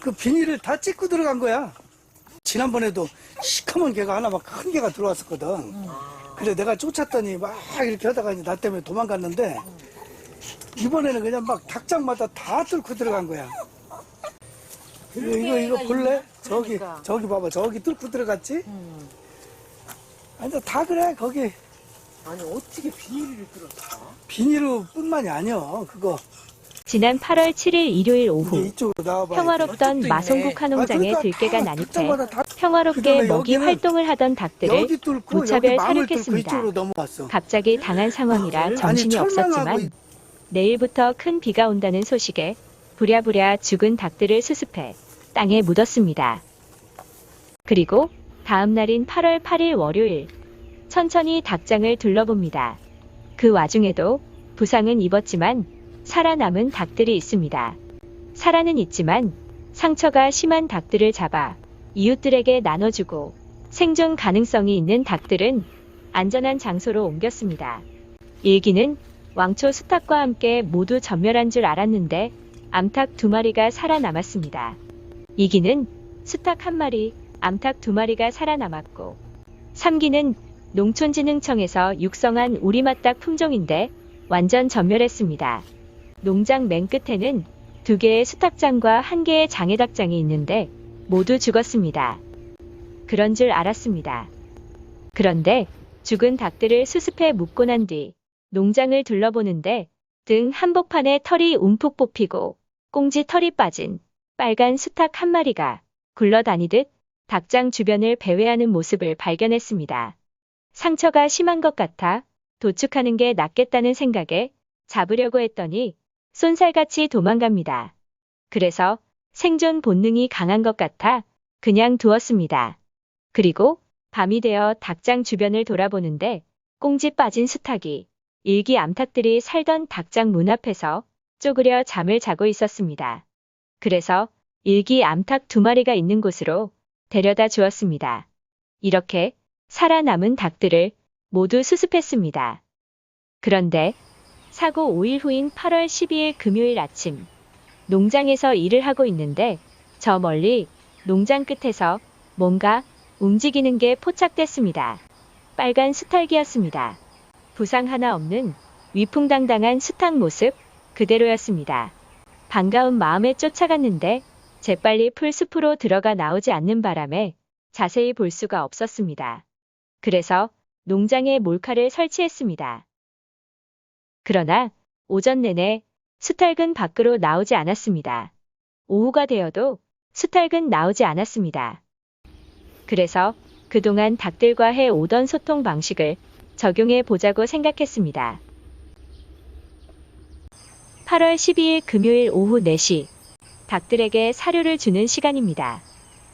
그 비닐을 다 찍고 들어간 거야. 지난번에도 시커먼 개가 하나 막 큰 개가 들어왔었거든. 그래 내가 쫓았더니 막 이렇게 하다가 이제 나 때문에 도망갔는데 이번에는 그냥 막 닭장마다 다 뚫고 들어간 거야. 이거 볼래? 그러니까. 저기 봐봐. 저기 뚫고 들어갔지? 아니 다 그래 거기. 아니 어떻게 비닐을 들었어? 비닐로 뿐만이 아니야 그거. 지난 8월 7일 일요일 오후 이제 이쪽으로 나와봐. 평화롭던 마송국 한농장에 그러니까 들개가 다 난입해 닭장마다 다 평화롭게 그다음에 먹이 여기는 활동을 하던 닭들을 여기 뚫고 무차별 여기 망을 뚫고 사육했습니다. 이쪽으로 넘어왔어. 갑자기 당한 상황이라 정신이 아니, 철망하고 없었지만 내일부터 큰 비가 온다는 소식에 부랴부랴 죽은 닭들을 수습해 땅에 묻었습니다. 그리고 다음 날인 8월 8일 월요일 천천히 닭장을 둘러봅니다. 그 와중에도 부상은 입었지만 살아남은 닭들이 있습니다. 살아는 있지만 상처가 심한 닭들을 잡아 이웃들에게 나눠주고 생존 가능성이 있는 닭들은 안전한 장소로 옮겼습니다. 일기는 왕초 수탉과 함께 모두 전멸한 줄 알았는데 암탉 2마리가 살아남았습니다. 2기는 수탉 1마리, 암탉 2마리가 살아남았고 3기는 농촌진흥청에서 육성한 우리맛닭 품종인데 완전 전멸했습니다. 농장 맨 끝에는 2개의 수탉장과 1개의 장애닭장이 있는데 모두 죽었습니다. 그런 줄 알았습니다. 그런데 죽은 닭들을 수습해 묻고 난 뒤 농장을 둘러보는데 등 한복판에 털이 움푹 뽑히고 꽁지 털이 빠진 빨간 수탉 1마리가 굴러다니듯 닭장 주변을 배회하는 모습을 발견했습니다. 상처가 심한 것 같아 도축하는 게 낫겠다는 생각에 잡으려고 했더니 쏜살같이 도망갑니다. 그래서 생존 본능이 강한 것 같아 그냥 두었습니다. 그리고 밤이 되어 닭장 주변을 돌아보는데 꽁지 빠진 수탉이 일기 암탉들이 살던 닭장 문 앞에서 쪼그려 잠을 자고 있었습니다. 그래서 일기 암탉 2마리가 있는 곳으로 데려다 주었습니다. 이렇게 살아남은 닭들을 모두 수습했습니다. 그런데 사고 5일 후인 8월 12일 금요일 아침 농장에서 일을 하고 있는데 저 멀리 농장 끝에서 뭔가 움직이는 게 포착됐습니다. 빨간 수탉이었습니다. 부상 하나 없는 위풍당당한 수탉 모습 그대로였습니다. 반가운 마음에 쫓아갔는데 재빨리 풀숲으로 들어가 나오지 않는 바람에 자세히 볼 수가 없었습니다. 그래서 농장에 몰카를 설치했습니다. 그러나 오전 내내 수탉은 밖으로 나오지 않았습니다. 오후가 되어도 수탉은 나오지 않았습니다. 그래서 그동안 닭들과 해오던 소통 방식을 적용해 보자고 생각했습니다. 8월 12일 금요일 오후 4시 닭들에게 사료를 주는 시간입니다.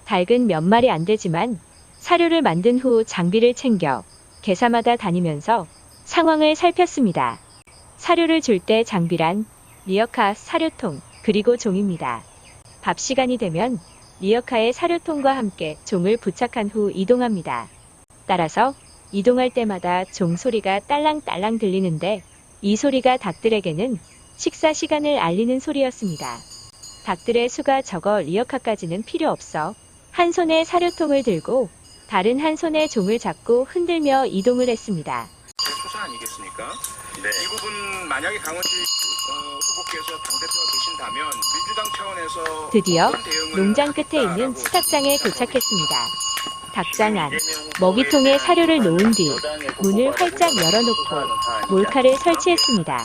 닭은 몇 마리 안 되지만 사료를 만든 후 장비를 챙겨 개사마다 다니면서 상황을 살폈습니다. 사료를 줄 때 장비란 리어카 사료통 그리고 종입니다. 밥 시간이 되면 리어카의 사료통과 함께 종을 부착한 후 이동합니다. 따라서 이동할 때마다 종 소리가 딸랑딸랑 들리는데 이 소리가 닭들에게는 식사 시간을 알리는 소리였습니다. 닭들의 수가 적어 리어카까지는 필요 없어 한 손에 사료통을 들고 다른 한 손에 종을 잡고 흔들며 이동을 했습니다. 수사 아니겠습니까? 네. 이 부분 만약에 강원시 후보께서 당대표가 계신다면 민주당 차원에서 드디어 어떤 대응을 농장 끝에 있는 하겠다라고 수탉장에 도착했습니다. 닭장 안 먹이통에 사료를 놓은 뒤 문을 활짝 열어놓고 몰카를 설치했습니다.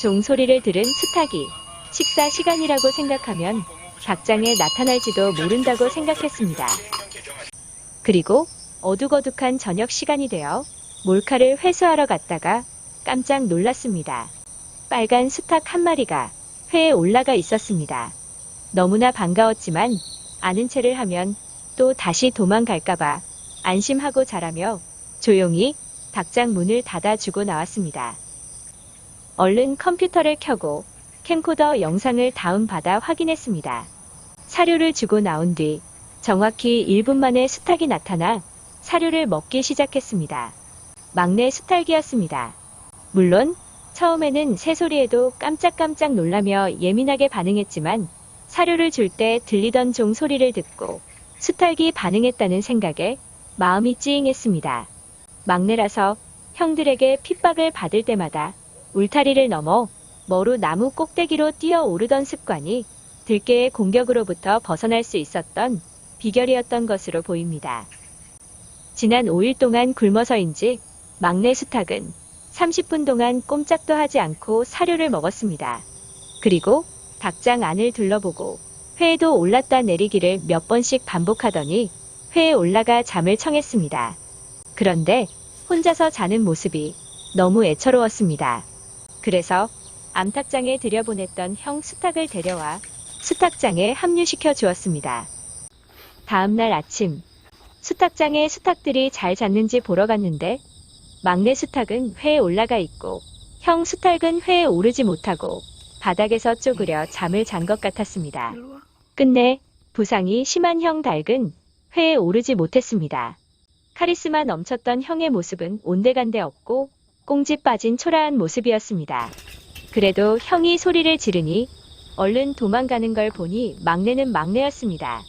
종 소리를 들은 수탉이 식사 시간이라고 생각하면 닭장에 나타날지도 모른다고 생각했습니다. 그리고 어둑어둑한 저녁 시간이 되어 몰카를 회수하러 갔다가 깜짝 놀랐습니다. 빨간 수탉 1마리가 회에 올라가 있었습니다. 너무나 반가웠지만 아는 체를 하면 또 다시 도망갈까봐 안심하고 자라며 조용히 닭장 문을 닫아주고 나왔습니다. 얼른 컴퓨터를 켜고 캠코더 영상을 다운받아 확인했습니다. 사료를 주고 나온 뒤 정확히 1분 만에 수탉이 나타나 사료를 먹기 시작했습니다. 막내 수탉이었습니다. 물론 처음에는 새소리에도 깜짝깜짝 놀라며 예민하게 반응했지만 사료를 줄 때 들리던 종 소리를 듣고 수탉이 반응했다는 생각에 마음이 찡했습니다. 막내라서 형들에게 핍박을 받을 때마다 울타리를 넘어 머루 나무 꼭대기로 뛰어오르던 습관이 들깨의 공격으로부터 벗어날 수 있었던 비결이었던 것으로 보입니다. 지난 5일 동안 굶어서인지 막내 수탉은 30분 동안 꼼짝도 하지 않고 사료를 먹었습니다. 그리고 닭장 안을 둘러보고 회에도 올랐다 내리기를 몇 번씩 반복하더니 회에 올라가 잠을 청했습니다. 그런데 혼자서 자는 모습이 너무 애처로웠습니다. 그래서 암탉장에 들여보냈던 형 수탉을 데려와 수탉장에 합류시켜 주었습니다. 다음날 아침, 수탉장에 수탉들이 잘 잤는지 보러 갔는데 막내 수탉은 회에 올라가 있고 형 수탉은 회에 오르지 못하고 바닥에서 쪼그려 잠을 잔 것 같았습니다. 끝내 부상이 심한 형 닭은 회에 오르지 못했습니다. 카리스마 넘쳤던 형의 모습은 온데간데 없고 꽁지 빠진 초라한 모습이었습니다. 그래도 형이 소리를 지르니 얼른 도망가는 걸 보니 막내는 막내였습니다.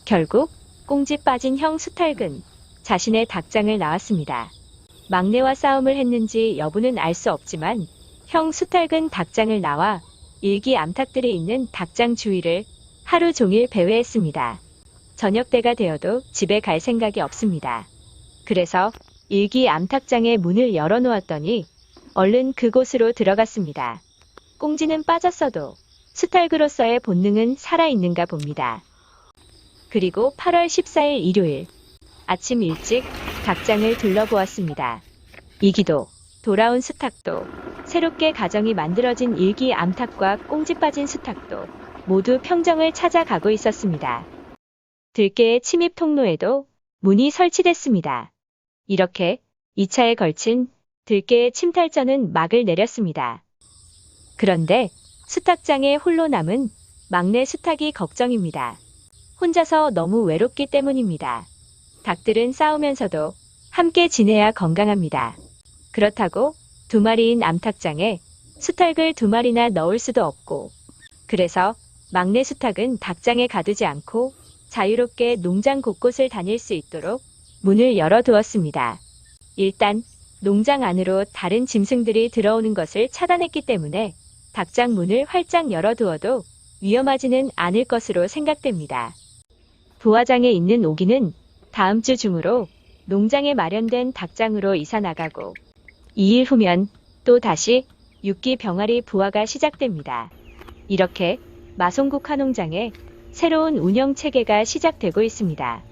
결국 꽁지 빠진 형 수탉은 자신의 닭장을 나왔습니다. 막내와 싸움을 했는지 여부는 알 수 없지만 형 수탉은 닭장을 나와 일기 암탉들이 있는 닭장 주위를 하루 종일 배회했습니다. 저녁 때가 되어도 집에 갈 생각이 없습니다. 그래서 일기 암탉장의 문을 열어놓았더니 얼른 그곳으로 들어갔습니다. 꽁지는 빠졌어도 수탉으로서의 본능은 살아있는가 봅니다. 그리고 8월 14일 일요일 아침 일찍 닭장을 둘러보았습니다. 이기도, 돌아온 수탉도, 새롭게 가정이 만들어진 일기 암탉과 꽁지 빠진 수탉도 모두 평정을 찾아가고 있었습니다. 들깨의 침입 통로에도 문이 설치됐습니다. 이렇게 2차에 걸친 들깨의 침탈전은 막을 내렸습니다. 그런데 수탉장에 홀로 남은 막내 수탉이 걱정입니다. 혼자서 너무 외롭기 때문입니다. 닭들은 싸우면서도 함께 지내야 건강합니다. 그렇다고 2마리인 암탉장에 수탉을 2마리나 넣을 수도 없고, 그래서 막내 수탉은 닭장에 가두지 않고 자유롭게 농장 곳곳을 다닐 수 있도록 문을 열어두었습니다. 일단 농장 안으로 다른 짐승들이 들어오는 것을 차단했기 때문에 닭장 문을 활짝 열어두어도 위험하지는 않을 것으로 생각됩니다. 부화장에 있는 오기는 다음 주 중으로 농장에 마련된 닭장으로 이사 나가고 2일 후면 또 다시 6기 병아리 부화가 시작됩니다. 이렇게 마송국 한농장에 새로운 운영 체계가 시작되고 있습니다.